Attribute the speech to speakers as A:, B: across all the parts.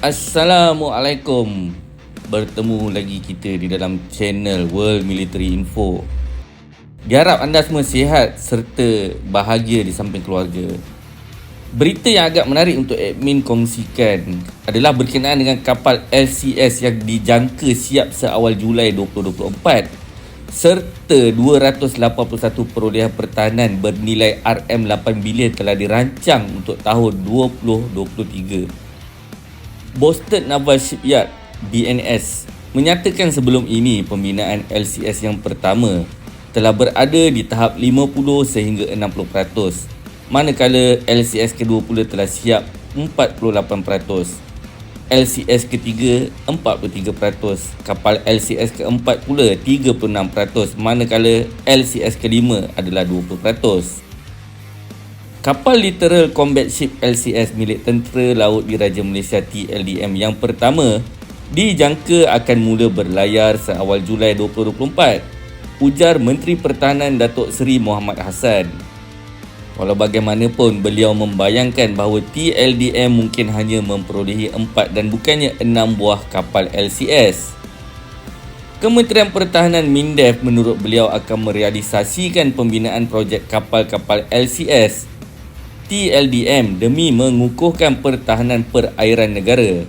A: Assalamualaikum. Bertemu lagi kita di dalam channel World Military Info. Diharap anda semua sihat serta bahagia di samping keluarga. Berita yang agak menarik untuk admin kongsikan adalah berkenaan dengan kapal LCS yang dijangka siap seawal Julai 2024 serta 281 perolehan pertahanan bernilai RM8 bilion telah dirancang untuk tahun 2023. Boston Naval Shipyard (BNS) menyatakan sebelum ini pembinaan LCS yang pertama telah berada di tahap 50 sehingga 60%, manakala LCS kedua pula telah siap 48%, LCS ketiga 43%, kapal LCS keempat pula 36%, manakala LCS kelima adalah 20%. Kapal Littoral Combat Ship LCS milik Tentera Laut Diraja Malaysia TLDM yang pertama dijangka akan mula berlayar seawal Julai 2024, ujar Menteri Pertahanan Datuk Seri Mohamad Hassan. Walau bagaimanapun, beliau membayangkan bahawa TLDM mungkin hanya memperolehi 4 dan bukannya 6 buah kapal LCS. Kementerian Pertahanan MINDEF menurut beliau akan merealisasikan pembinaan projek kapal-kapal LCS TLDM demi mengukuhkan pertahanan perairan negara.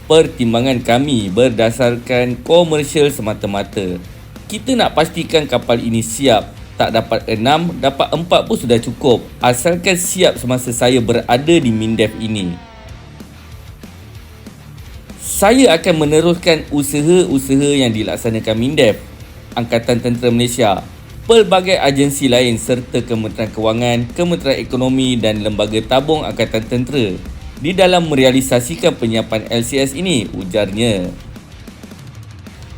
A: Pertimbangan kami berdasarkan komersial semata-mata. Kita nak pastikan kapal ini siap. Tak dapat 6, dapat 4 pun sudah cukup, asalkan siap semasa saya berada di MINDEF ini. Saya akan meneruskan usaha-usaha yang dilaksanakan MINDEF, Angkatan Tentera Malaysia, pelbagai agensi lain serta Kementerian Kewangan, Kementerian Ekonomi dan Lembaga Tabung Angkatan Tentera di dalam merealisasikan penyiapan LCS ini, ujarnya.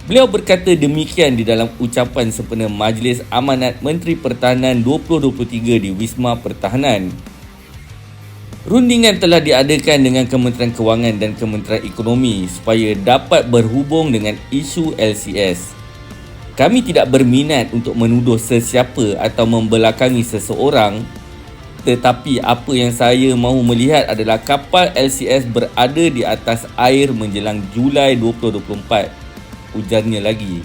A: Beliau berkata demikian di dalam ucapan sempena Majlis Amanat Menteri Pertahanan 2023 di Wisma Pertahanan. Rundingan telah diadakan dengan Kementerian Kewangan dan Kementerian Ekonomi supaya dapat berhubung dengan isu LCS. Kami tidak berminat untuk menuduh sesiapa atau membelakangi seseorang, tetapi apa yang saya mahu melihat adalah kapal LCS berada di atas air menjelang Julai 2024, ujarnya lagi.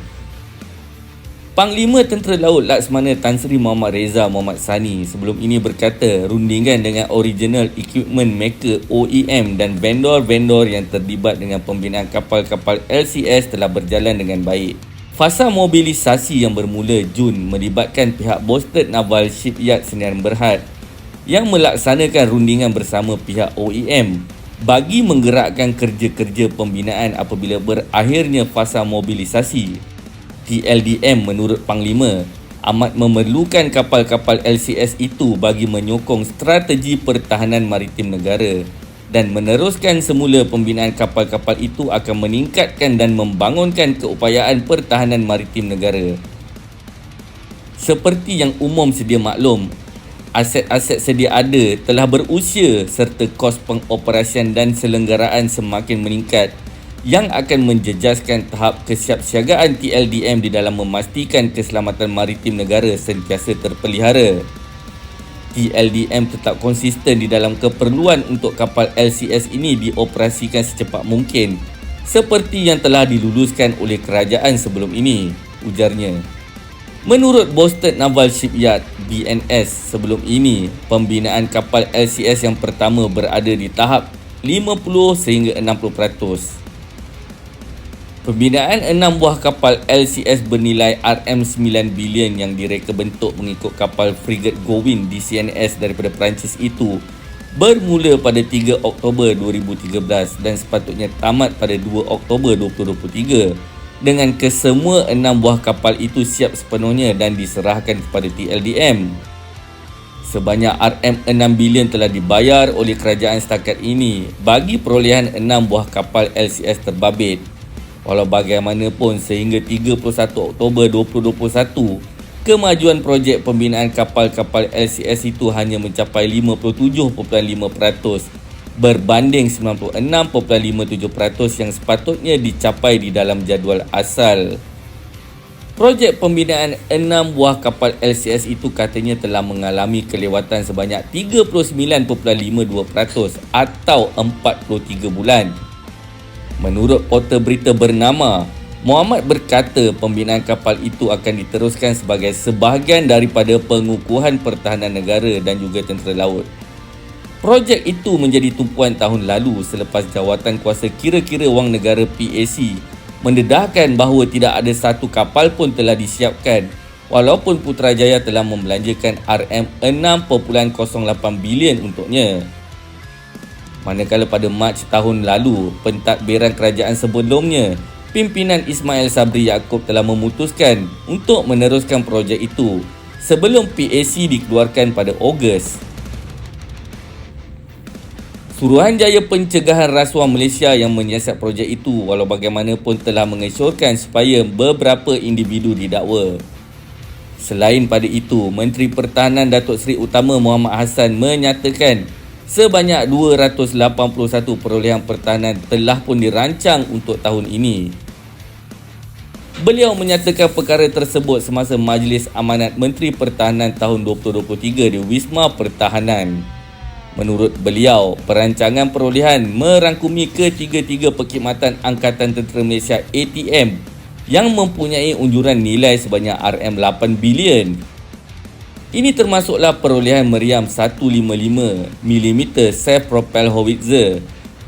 A: Panglima Tentera Laut Laksamana Tan Sri Muhammad Reza Muhammad Sani sebelum ini berkata rundingan dengan Original Equipment Maker OEM dan vendor-vendor yang terlibat dengan pembinaan kapal-kapal LCS telah berjalan dengan baik. Fasa mobilisasi yang bermula Jun melibatkan pihak Boston Naval Shipyard Sdn Bhd yang melaksanakan rundingan bersama pihak OEM bagi menggerakkan kerja-kerja pembinaan apabila berakhirnya fasa mobilisasi. TLDM menurut Panglima amat memerlukan kapal-kapal LCS itu bagi menyokong strategi pertahanan maritim negara, dan meneruskan semula pembinaan kapal-kapal itu akan meningkatkan dan membangunkan keupayaan pertahanan maritim negara. Seperti yang umum sedia maklum, aset-aset sedia ada telah berusia serta kos pengoperasian dan selenggaraan semakin meningkat yang akan menjejaskan tahap kesiapsiagaan TLDM di dalam memastikan keselamatan maritim negara sentiasa terpelihara. TLDM tetap konsisten di dalam keperluan untuk kapal LCS ini dioperasikan secepat mungkin seperti yang telah diluluskan oleh kerajaan sebelum ini, ujarnya. Menurut Boston Naval Shipyard (BNS), sebelum ini pembinaan kapal LCS yang pertama berada di tahap 50 sehingga 60%. Pembinaan 6 buah kapal LCS bernilai RM9 bilion yang direka bentuk mengikut kapal frigat Gowin DCNS daripada Perancis itu bermula pada 3 Oktober 2013 dan sepatutnya tamat pada 2 Oktober 2023 dengan kesemua 6 buah kapal itu siap sepenuhnya dan diserahkan kepada TLDM. Sebanyak RM6 bilion telah dibayar oleh kerajaan setakat ini bagi perolehan 6 buah kapal LCS terbabit. Walau bagaimanapun, sehingga 31 Oktober 2021, kemajuan projek pembinaan kapal-kapal LCS itu hanya mencapai 57.5% berbanding 96.57% yang sepatutnya dicapai di dalam jadual asal. Projek pembinaan 6 buah kapal LCS itu katanya telah mengalami kelewatan sebanyak 39.52% atau 43 bulan. Menurut portal berita bernama, Muhammad berkata pembinaan kapal itu akan diteruskan sebagai sebahagian daripada pengukuhan pertahanan negara dan juga tentera laut. Projek itu menjadi tumpuan tahun lalu selepas Jawatan Kuasa Kira-kira Wang Negara PAC mendedahkan bahawa tidak ada satu kapal pun telah disiapkan walaupun Putrajaya telah membelanjakan RM6.08 bilion untuknya. Manakala pada Mac tahun lalu, pentadbiran kerajaan sebelumnya, pimpinan Ismail Sabri Yaakob telah memutuskan untuk meneruskan projek itu sebelum PAC dikeluarkan pada Ogos. Suruhanjaya Pencegahan Rasuah Malaysia yang menyiasat projek itu walau bagaimanapun telah mengesyorkan supaya beberapa individu didakwa. Selain pada itu, Menteri Pertahanan Datuk Seri Utama Muhammad Hassan menyatakan sebanyak 281 perolehan pertahanan telah pun dirancang untuk tahun ini. Beliau menyatakan perkara tersebut semasa Majlis Amanat Menteri Pertahanan tahun 2023 di Wisma Pertahanan. Menurut beliau, perancangan perolehan merangkumi ketiga-tiga perkhidmatan Angkatan Tentera Malaysia ATM yang mempunyai unjuran nilai sebanyak RM8 bilion. Ini termasuklah perolehan meriam 155mm self-propelled howitzer,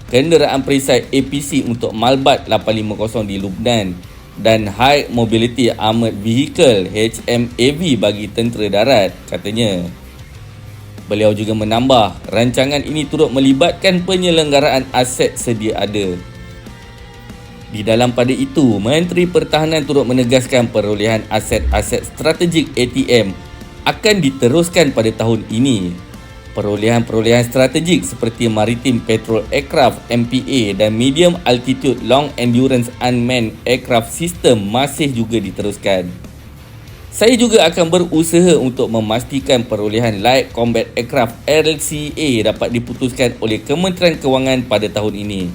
A: kenderaan perisai APC untuk Malbat 850 di Lubnan dan High Mobility Armored Vehicle HMAV bagi tentera darat, katanya. Beliau juga menambah, rancangan ini turut melibatkan penyelenggaraan aset sedia ada. Di dalam pada itu, Menteri Pertahanan turut menegaskan perolehan aset-aset strategik ATM akan diteruskan pada tahun ini. Perolehan-perolehan strategik seperti Maritime Patrol Aircraft MPA dan Medium Altitude Long Endurance Unmanned Aircraft System masih juga diteruskan. Saya juga akan berusaha untuk memastikan perolehan Light Combat Aircraft LCA dapat diputuskan oleh Kementerian Kewangan pada tahun ini.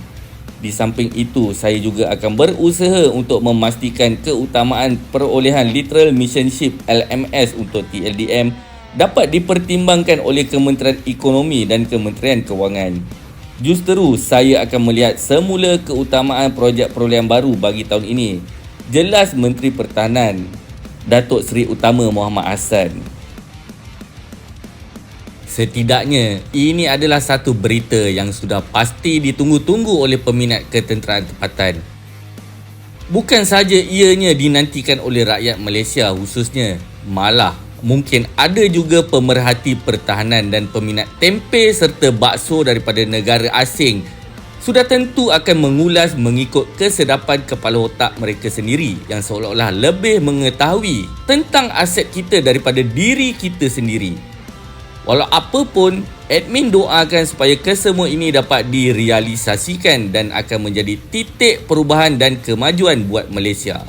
A: Di samping itu, saya juga akan berusaha untuk memastikan keutamaan perolehan Literal Mission Ship LMS untuk TLDM dapat dipertimbangkan oleh Kementerian Ekonomi dan Kementerian Kewangan. Justeru, saya akan melihat semula keutamaan projek perolehan baru bagi tahun ini. Jelas Menteri Pertahanan Datuk Seri Utama Muhammad Hassan. Setidaknya, ini adalah satu berita yang sudah pasti ditunggu-tunggu oleh peminat ketenteraan tempatan. Bukan sahaja ianya dinantikan oleh rakyat Malaysia khususnya, malah mungkin ada juga pemerhati pertahanan dan peminat tempe serta bakso daripada negara asing sudah tentu akan mengulas mengikut kesedapan kepala otak mereka sendiri yang seolah-olah lebih mengetahui tentang aset kita daripada diri kita sendiri. Walau apa pun, admin doakan supaya kesemua ini dapat direalisasikan dan akan menjadi titik perubahan dan kemajuan buat Malaysia.